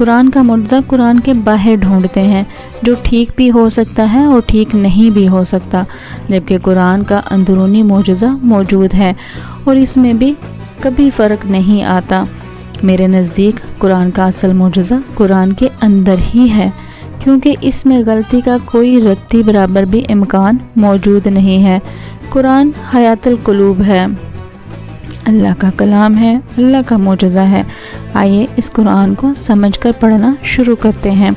قرآن کا معجزہ قرآن کے باہر ڈھونڈتے ہیں، جو ٹھیک بھی ہو سکتا ہے اور ٹھیک نہیں بھی ہو سکتا، جبکہ قرآن کا اندرونی معجزہ موجود ہے اور اس میں بھی کبھی فرق نہیں آتا۔ میرے نزدیک قرآن کا اصل معجزہ قرآن کے اندر ہی ہے، کیونکہ اس میں غلطی کا کوئی رتی برابر بھی امکان موجود نہیں ہے۔ قرآن حیات القلوب ہے، اللہ کا کلام ہے، اللہ کا معجزہ ہے۔ آئیے اس قرآن کو سمجھ کر پڑھنا شروع کرتے ہیں۔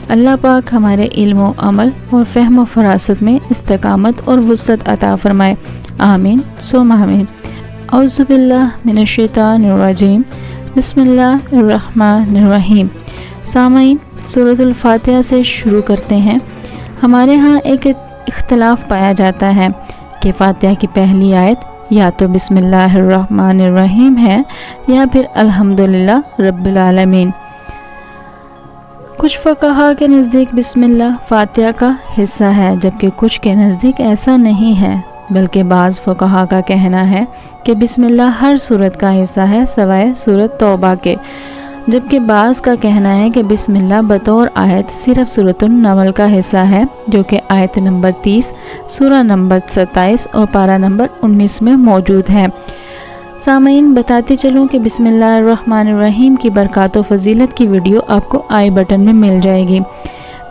اللہ پاک ہمارے علم و عمل اور فہم و فراست میں استقامت اور وسعت عطا فرمائے، آمین ثم آمین۔ اعوذ باللہ من الشیطان الرجیم، بسم اللہ الرحمن الرحیم۔ سامعین، سورۃ الفاتحہ سے شروع کرتے ہیں۔ ہمارے ہاں ایک اختلاف پایا جاتا ہے کہ فاتحہ کی پہلی آیت یا تو بسم اللہ الرحمن الرحیم ہے یا پھر الحمدللہ رب العالمین۔ کچھ فقہا کے نزدیک بسم اللہ فاتحہ کا حصہ ہے، جبکہ کچھ کے نزدیک ایسا نہیں ہے، بلکہ بعض فقہا کا کہنا ہے کہ بسم اللہ ہر سورت کا حصہ ہے سوائے سورۃ توبہ کے، جبکہ بعض کا کہنا ہے کہ بسم اللہ بطور آیت صرف سورۃ النمل کا حصہ ہے، جو کہ آیت نمبر 30، سورہ نمبر 27 اور پارہ نمبر 19 میں موجود ہے۔ سامعین، بتاتی چلوں کہ بسم اللہ الرحمن الرحیم کی برکات و فضیلت کی ویڈیو آپ کو آئی بٹن میں مل جائے گی۔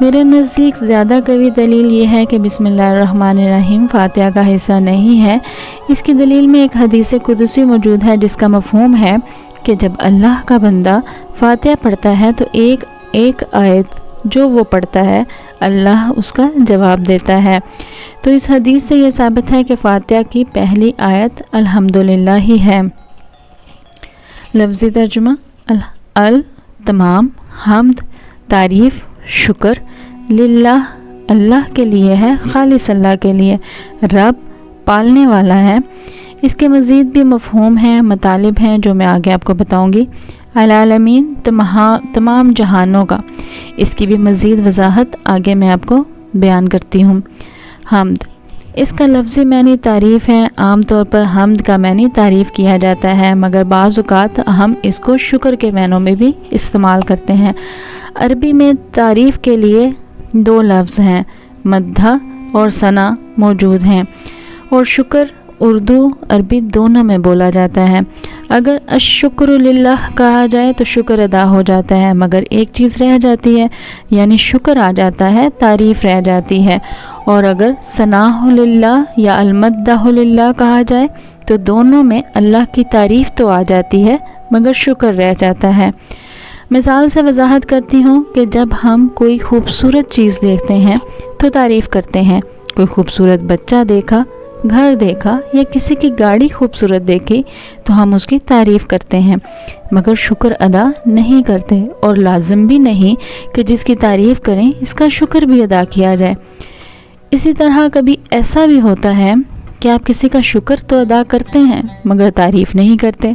میرے نزدیک زیادہ قوی دلیل یہ ہے کہ بسم اللہ الرحمن الرحیم فاتحہ کا حصہ نہیں ہے۔ اس کی دلیل میں ایک حدیث قدسی موجود ہے جس کا مفہوم ہے کہ جب اللہ کا بندہ فاتحہ پڑھتا ہے تو ایک آیت جو وہ پڑھتا ہے اللہ اس کا جواب دیتا ہے۔ تو اس حدیث سے یہ ثابت ہے کہ فاتحہ کی پہلی آیت الحمدللہ ہی ہے۔ لفظی ترجمہ: تمام حمد، تعریف، شکر للہ اللہ کے لیے ہے، خالص اللہ کے لیے، رب پالنے والا ہے۔ اس کے مزید بھی مفہوم ہیں، مطالب ہیں جو میں آگے آپ کو بتاؤں گی۔ العالمین، تمام جہانوں کا، اس کی بھی مزید وضاحت آگے میں آپ کو بیان کرتی ہوں۔ حمد، اس کا لفظی معنی تعریف ہے۔ عام طور پر حمد کا معنی تعریف کیا جاتا ہے، مگر بعض اوقات ہم اس کو شکر کے معنوں میں بھی استعمال کرتے ہیں۔ عربی میں تعریف کے لیے دو لفظ ہیں، مدح اور ثنا موجود ہیں، اور شکر اردو عربی دونوں میں بولا جاتا ہے۔ اگر الشکر للہ کہا جائے تو شکر ادا ہو جاتا ہے، مگر ایک چیز رہ جاتی ہے، یعنی شکر آ جاتا ہے، تعریف رہ جاتی ہے۔ اور اگر ثناء للہ یا المدح للہ کہا جائے تو دونوں میں اللہ کی تعریف تو آ جاتی ہے مگر شکر رہ جاتا ہے۔ مثال سے وضاحت کرتی ہوں کہ جب ہم کوئی خوبصورت چیز دیکھتے ہیں تو تعریف کرتے ہیں۔ کوئی خوبصورت بچہ دیکھا، گھر دیکھا یا کسی کی گاڑی خوبصورت دیکھی تو ہم اس کی تعریف کرتے ہیں، مگر شکر ادا نہیں کرتے، اور لازم بھی نہیں کہ جس کی تعریف کریں اس کا شکر بھی ادا کیا جائے۔ اسی طرح کبھی ایسا بھی ہوتا ہے کہ آپ کسی کا شکر تو ادا کرتے ہیں مگر تعریف نہیں کرتے،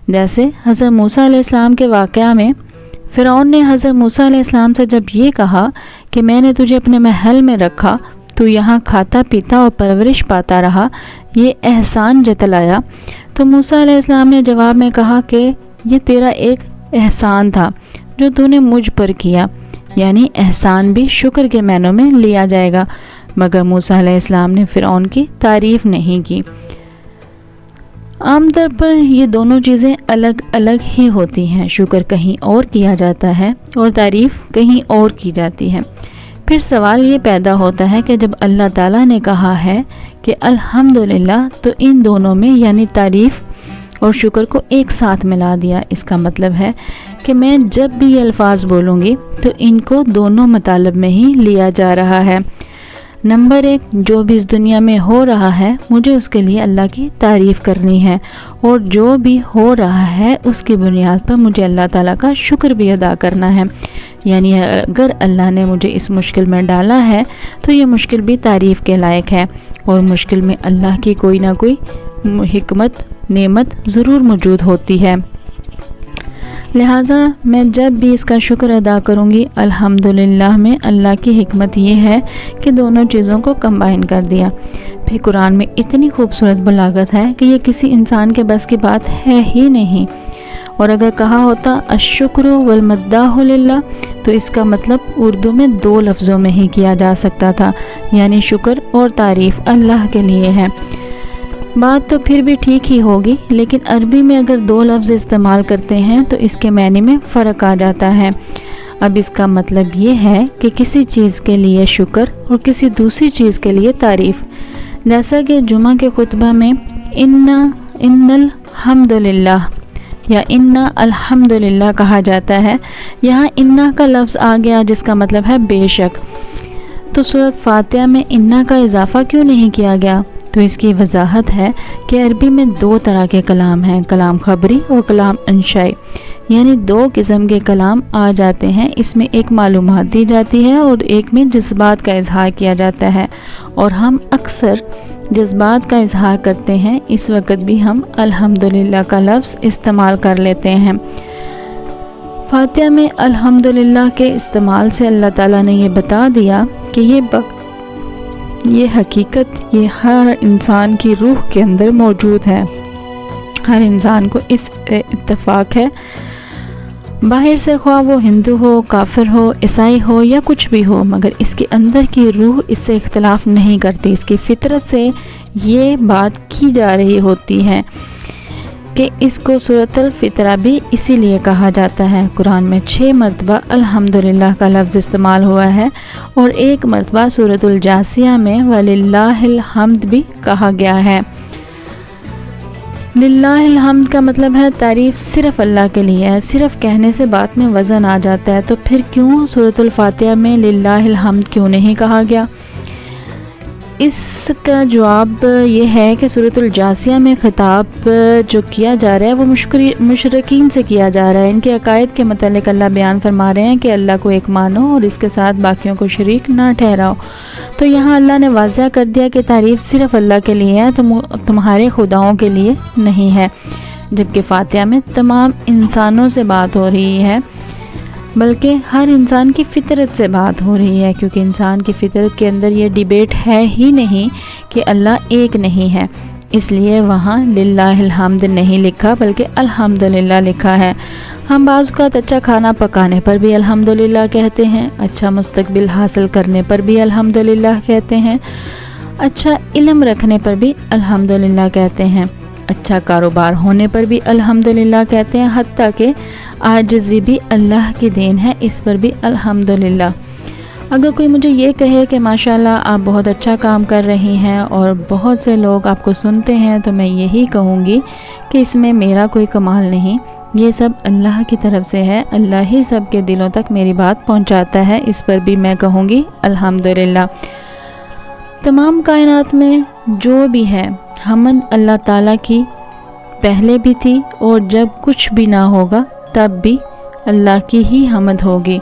جیسے حضرت موسیٰ علیہ السلام کے واقعہ میں فرعون نے حضرت موسیٰ علیہ السلام سے جب یہ کہا کہ میں نے تجھے اپنے محل میں رکھا، تو یہاں کھاتا پیتا اور پرورش پاتا رہا، یہ احسان جتلایا، تو موسیٰ علیہ السلام نے جواب میں کہا کہ یہ تیرا ایک احسان تھا جو تو نے مجھ پر کیا، یعنی احسان بھی شکر کے معنوں میں لیا جائے گا، مگر موسیٰ علیہ السلام نے فرعون کی تعریف نہیں کی۔ عام طور پر یہ دونوں چیزیں الگ الگ ہی ہوتی ہیں، شکر کہیں اور کیا جاتا ہے اور تعریف کہیں اور کی جاتی ہے۔ پھر سوال یہ پیدا ہوتا ہے کہ جب اللہ تعالیٰ نے کہا ہے کہ الحمدللہ، تو ان دونوں میں یعنی تعریف اور شکر کو ایک ساتھ ملا دیا، اس کا مطلب ہے کہ میں جب بھی یہ الفاظ بولوں گی تو ان کو دونوں مطالب میں ہی لیا جا رہا ہے۔ نمبر 1، جو بھی اس دنیا میں ہو رہا ہے مجھے اس کے لیے اللہ کی تعریف کرنی ہے، اور جو بھی ہو رہا ہے اس کی بنیاد پر مجھے اللہ تعالیٰ کا شکر بھی ادا کرنا ہے، یعنی اگر اللہ نے مجھے اس مشکل میں ڈالا ہے تو یہ مشکل بھی تعریف کے لائق ہے، اور مشکل میں اللہ کی کوئی نہ کوئی حکمت نعمت ضرور موجود ہوتی ہے۔ لہٰذا میں جب بھی اس کا شکر ادا کروں گی، الحمدللہ میں اللہ کی حکمت یہ ہے کہ دونوں چیزوں کو کمبائن کر دیا۔ پھر قرآن میں اتنی خوبصورت بلاغت ہے کہ یہ کسی انسان کے بس کی بات ہے ہی نہیں، اور اگر کہا ہوتا الشکر والمداح للہ تو اس کا مطلب اردو میں 2 لفظوں میں ہی کیا جا سکتا تھا، یعنی شکر اور تعریف اللہ کے لیے ہے۔ بات تو پھر بھی ٹھیک ہی ہوگی، لیکن عربی میں اگر 2 لفظ استعمال کرتے ہیں تو اس کے معنی میں فرق آ جاتا ہے۔ اب اس کا مطلب یہ ہے کہ کسی چیز کے لیے شکر اور کسی دوسری چیز کے لیے تعریف، جیسا کہ جمعہ کے خطبہ میں ان الحمدللہ یا ان الحمدللہ کہا جاتا ہے، یہاں انا کا لفظ آ گیا جس کا مطلب ہے بے شک، تو سورۃ فاتحہ میں انا کا اضافہ کیوں نہیں کیا گیا؟ تو اس کی وضاحت ہے کہ عربی میں 2 طرح کے کلام ہیں، کلام خبری اور کلام انشائی، یعنی 2 قسم کے کلام آ جاتے ہیں۔ اس میں ایک معلومات دی جاتی ہے اور ایک میں جذبات کا اظہار کیا جاتا ہے، اور ہم اکثر جذبات کا اظہار کرتے ہیں، اس وقت بھی ہم الحمدللہ کا لفظ استعمال کر لیتے ہیں۔ فاتحہ میں الحمدللہ کے استعمال سے اللہ تعالیٰ نے یہ بتا دیا کہ یہ حقیقت یہ ہر انسان کی روح کے اندر موجود ہے، ہر انسان کو اس اتفاق ہے، باہر سے خواہ وہ ہندو ہو، کافر ہو، عیسائی ہو یا کچھ بھی ہو، مگر اس کے اندر کی روح اس سے اختلاف نہیں کرتی، اس کی فطرت سے یہ بات کی جا رہی ہوتی ہے کہ اس کو سورۃ الفطرہ بھی اسی لیے کہا جاتا ہے۔ قرآن میں 6 مرتبہ الحمدللہ کا لفظ استعمال ہوا ہے، اور 1 مرتبہ سورۃ الجاثیہ میں وَلِلَّهِ الْحَمْدُ بھی کہا گیا ہے۔ للہ الحمد کا مطلب ہے تعریف صرف اللہ کے لیے ہے، صرف کہنے سے بات میں وزن آ جاتا ہے، تو پھر کیوں سورۃ الفاتحہ میں للہ الحمد کیوں نہیں کہا گیا؟ اس کا جواب یہ ہے کہ سورۃ الجاثیہ میں خطاب جو کیا جا رہا ہے وہ مشرکین سے کیا جا رہا ہے، ان کے عقائد کے متعلق اللہ بیان فرما رہے ہیں کہ اللہ کو ایک مانو اور اس کے ساتھ باقیوں کو شریک نہ ٹھہراؤ۔ تو یہاں اللہ نے واضح کر دیا کہ تعریف صرف اللہ کے لیے ہے، تمہارے خداؤں کے لیے نہیں ہے، جبکہ فاتحہ میں تمام انسانوں سے بات ہو رہی ہے، بلکہ ہر انسان کی فطرت سے بات ہو رہی ہے، کیونکہ انسان کی فطرت کے اندر یہ ڈیبیٹ ہے ہی نہیں کہ اللہ ایک نہیں ہے، اس لیے وہاں للہ الحمد نہیں لکھا بلکہ الحمدللہ لکھا ہے۔ ہم بعض اوقات اچھا کھانا پکانے پر بھی الحمدللہ کہتے ہیں، اچھا مستقبل حاصل کرنے پر بھی الحمدللہ کہتے ہیں، اچھا علم رکھنے پر بھی الحمدللہ کہتے ہیں، اچھا کاروبار ہونے پر بھی الحمدللہ کہتے ہیں، حتیٰ کہ عاجزی بھی اللہ کی دین ہے، اس پر بھی الحمدللہ۔ اگر کوئی مجھے یہ کہے کہ ماشاءاللہ آپ بہت اچھا کام کر رہی ہیں اور بہت سے لوگ آپ کو سنتے ہیں، تو میں یہی کہوں گی کہ اس میں میرا کوئی کمال نہیں، یہ سب اللہ کی طرف سے ہے، اللہ ہی سب کے دلوں تک میری بات پہنچاتا ہے، اس پر بھی میں کہوں گی الحمدللہ۔ تمام کائنات میں جو بھی ہے حمد اللہ تعالیٰ کی پہلے بھی تھی، اور جب کچھ بھی نہ ہوگا تب بھی اللہ کی ہی حمد ہوگی۔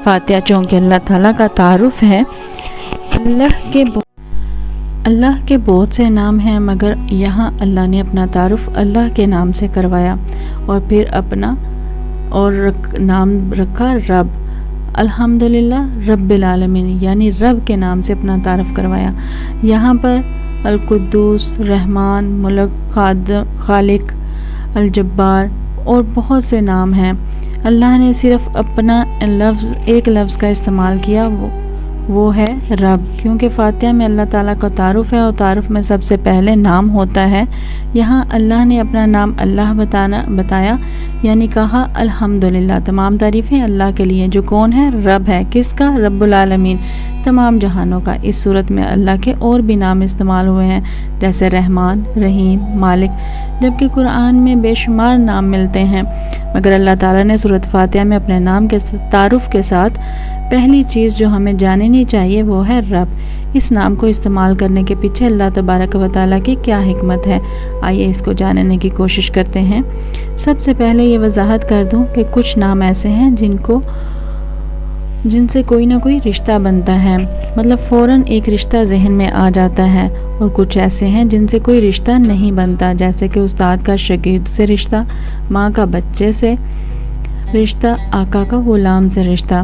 فاتحہ چونکہ اللہ تعالیٰ کا تعارف ہے، اللہ کے بہت سے نام ہیں، مگر یہاں اللہ نے اپنا تعارف اللہ کے نام سے کروایا، اور پھر اپنا نام رکھا رب، الحمدللہ رب العالمین، یعنی رب کے نام سے اپنا تعارف کروایا۔ یہاں پر القدوس، رحمان، ملک، خالق، الجبار اور بہت سے نام ہیں۔ اللہ نے صرف اپنا ایک لفظ کا استعمال کیا، وہ ہے رب، کیونکہ فاتحہ میں اللہ تعالیٰ کا تعارف ہے، اور تعارف میں سب سے پہلے نام ہوتا ہے۔ یہاں اللہ نے اپنا نام اللہ بتایا، یعنی کہا الحمدللہ، تمام تعریفیں اللہ کے لیے جو کون ہے؟ رب ہے۔ کس کا؟ رب العالمین، تمام جہانوں کا۔ اس صورت میں اللہ کے اور بھی نام استعمال ہوئے ہیں، جیسے رحمان، رحیم، مالک، جبکہ قرآن میں بے شمار نام ملتے ہیں، مگر اللہ تعالیٰ نے سورۃ فاتحہ میں اپنے نام کے تعارف کے ساتھ پہلی چیز جو ہمیں جاننی چاہیے وہ ہے رب۔ اس نام کو استعمال کرنے کے پیچھے اللہ تبارک و تعالیٰ کی کیا حکمت ہے؟ آئیے اس کو جاننے کی کوشش کرتے ہیں۔ سب سے پہلے یہ وضاحت کر دوں کہ کچھ نام ایسے ہیں جن سے کوئی نہ کوئی رشتہ بنتا ہے، مطلب فوراً ایک رشتہ ذہن میں آ جاتا ہے، اور کچھ ایسے ہیں جن سے کوئی رشتہ نہیں بنتا، جیسے کہ استاد کا شاگرد سے رشتہ، ماں کا بچے سے رشتہ، آقا کا غلام سے رشتہ۔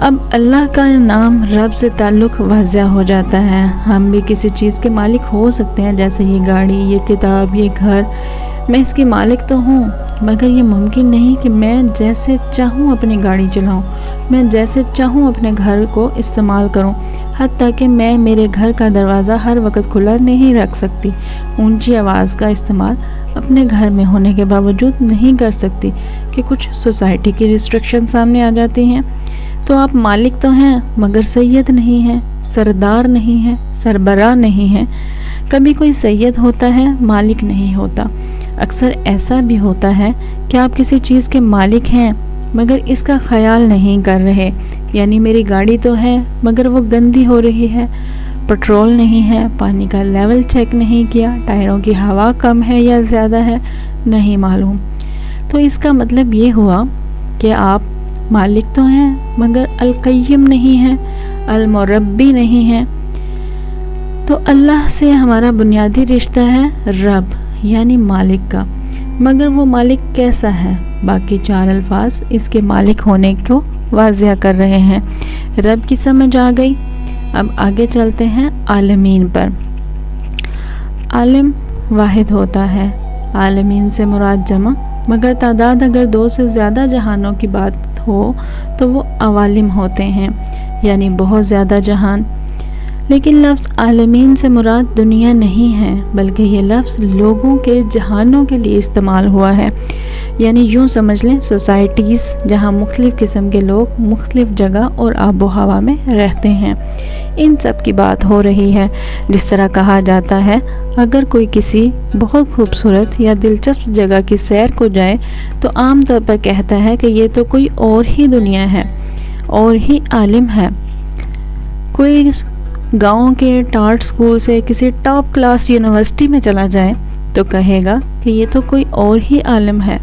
اب اللہ کا نام رب سے تعلق واضح ہو جاتا ہے. ہم بھی کسی چیز کے مالک ہو سکتے ہیں، جیسے یہ گاڑی، یہ کتاب، یہ گھر. میں اس کی مالک تو ہوں، مگر یہ ممکن نہیں کہ میں جیسے چاہوں اپنی گاڑی چلاؤں، میں جیسے چاہوں اپنے گھر کو استعمال کروں. حتیٰ کہ میں میرے گھر کا دروازہ ہر وقت کھلا نہیں رکھ سکتی، اونچی آواز کا استعمال اپنے گھر میں ہونے کے باوجود نہیں کر سکتی کہ کچھ سوسائٹی کی ریسٹرکشن سامنے آ جاتی ہیں. تو آپ مالک تو ہیں مگر سید نہیں ہیں، سردار نہیں ہیں، سربراہ نہیں ہیں. کبھی کوئی سید ہوتا ہے، مالک نہیں ہوتا. اکثر ایسا بھی ہوتا ہے کہ آپ کسی چیز کے مالک ہیں مگر اس کا خیال نہیں کر رہے. یعنی میری گاڑی تو ہے مگر وہ گندی ہو رہی ہے، پٹرول نہیں ہے، پانی کا لیول چیک نہیں کیا، ٹائروں کی ہوا کم ہے یا زیادہ ہے، نہیں معلوم. تو اس کا مطلب یہ ہوا کہ آپ مالک تو ہیں مگر القیم نہیں ہیں، المربی نہیں ہیں. تو اللہ سے ہمارا بنیادی رشتہ ہے رب یعنی مالک کا، مگر وہ مالک کیسا ہے؟ باقی 4 الفاظ اس کے مالک ہونے کو واضح کر رہے ہیں. رب کی سمجھ آ گئی. اب آگے چلتے ہیں عالمین پر. عالم واحد ہوتا ہے، عالمین سے مراد جمع، مگر تعداد اگر 2 سے زیادہ جہانوں کی بات ہو تو وہ عوالم ہوتے ہیں، یعنی بہت زیادہ جہان. لیکن لفظ عالمین سے مراد دنیا نہیں ہے، بلکہ یہ لفظ لوگوں کے جہانوں کے لیے استعمال ہوا ہے. یعنی یوں سمجھ لیں سوسائٹیز جہاں مختلف قسم کے لوگ مختلف جگہ اور آب و ہوا میں رہتے ہیں، ان سب کی بات ہو رہی ہے. جس طرح کہا جاتا ہے اگر کوئی کسی بہت خوبصورت یا دلچسپ جگہ کی سیر کو جائے تو عام طور پر کہتا ہے کہ یہ تو کوئی اور ہی دنیا ہے، اور ہی عالم ہے. کوئی گاؤں کے ٹاٹ سکول سے کسی ٹاپ کلاس یونیورسٹی میں چلا جائے تو کہے گا کہ یہ تو کوئی اور ہی عالم ہے.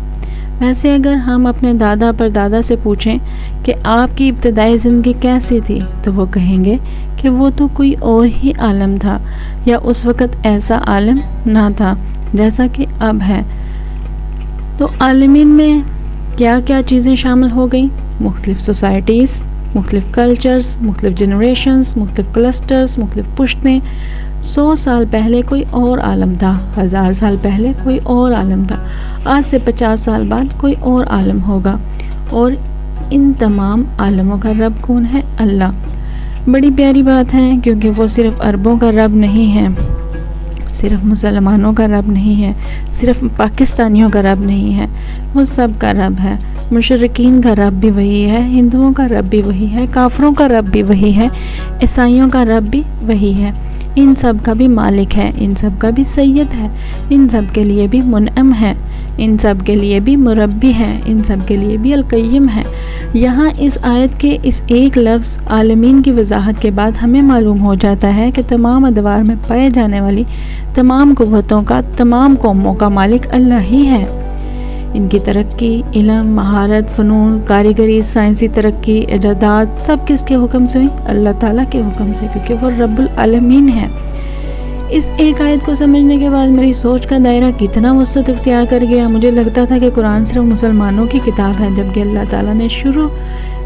ویسے اگر ہم اپنے دادا پر دادا سے پوچھیں کہ آپ کی ابتدائی زندگی کیسی تھی تو وہ کہیں گے کہ وہ تو کوئی اور ہی عالم تھا، یا اس وقت ایسا عالم نہ تھا جیسا کہ اب ہے. تو عالمین میں کیا کیا چیزیں شامل ہو گئیں؟ مختلف سوسائٹیز، مختلف کلچرز، مختلف جنریشنز، مختلف کلسٹرز، مختلف پشتیں. 100 سال پہلے کوئی اور عالم تھا، 1000 سال پہلے کوئی اور عالم تھا، آج سے 50 سال بعد کوئی اور عالم ہوگا. اور ان تمام عالموں کا رب کون ہے؟ اللہ. بڑی پیاری بات ہے، کیونکہ وہ صرف عربوں کا رب نہیں ہے، صرف مسلمانوں کا رب نہیں ہے، صرف پاکستانیوں کا رب نہیں ہے، وہ سب کا رب ہے. مشرکین کا رب بھی وہی ہے، ہندوؤں کا رب بھی وہی ہے، کافروں کا رب بھی وہی ہے، عیسائیوں کا رب بھی وہی ہے. ان سب کا بھی مالک ہے، ان سب کا بھی سید ہے، ان سب کے لیے بھی منعم ہے، ان سب کے لیے بھی مربی ہے، ان سب کے لیے بھی القیم ہے. یہاں اس آیت کے اس ایک لفظ عالمین کی وضاحت کے بعد ہمیں معلوم ہو جاتا ہے کہ تمام ادوار میں پائے جانے والی تمام قوتوں کا، تمام قوموں کا مالک اللہ ہی ہے. ان کی ترقی، علم، مہارت، فنون، کاریگری، سائنسی ترقی، ایجادات سب کس کے حکم سے ہوئی؟ اللہ تعالیٰ کے حکم سے، کیونکہ وہ رب العالمین ہے. اس ایک آیت کو سمجھنے کے بعد میری سوچ کا دائرہ کتنا وسعت اختیار کر گیا. مجھے لگتا تھا کہ قرآن صرف مسلمانوں کی کتاب ہے، جبکہ اللہ تعالیٰ نے شروع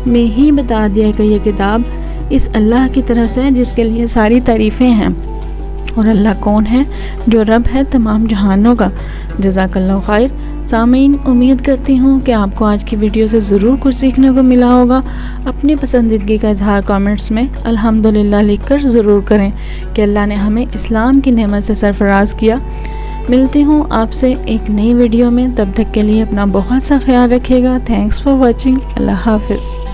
میں ہی بتا دیا کہ یہ کتاب اس اللہ کی طرف سے ہے جس کے لیے ساری تعریفیں ہیں. اور اللہ کون ہے؟ جو رب ہے تمام جہانوں کا. جزاک اللہ خیر. سامعین، امید کرتی ہوں کہ آپ کو آج کی ویڈیو سے ضرور کچھ سیکھنے کو ملا ہوگا. اپنی پسندیدگی کا اظہار کامنٹس میں الحمدللہ لکھ کر ضرور کریں کہ اللہ نے ہمیں اسلام کی نعمت سے سرفراز کیا. ملتی ہوں آپ سے ایک نئی ویڈیو میں، تب تک کے لیے اپنا بہت سا خیال رکھیے گا. Thanks for watching. اللہ حافظ.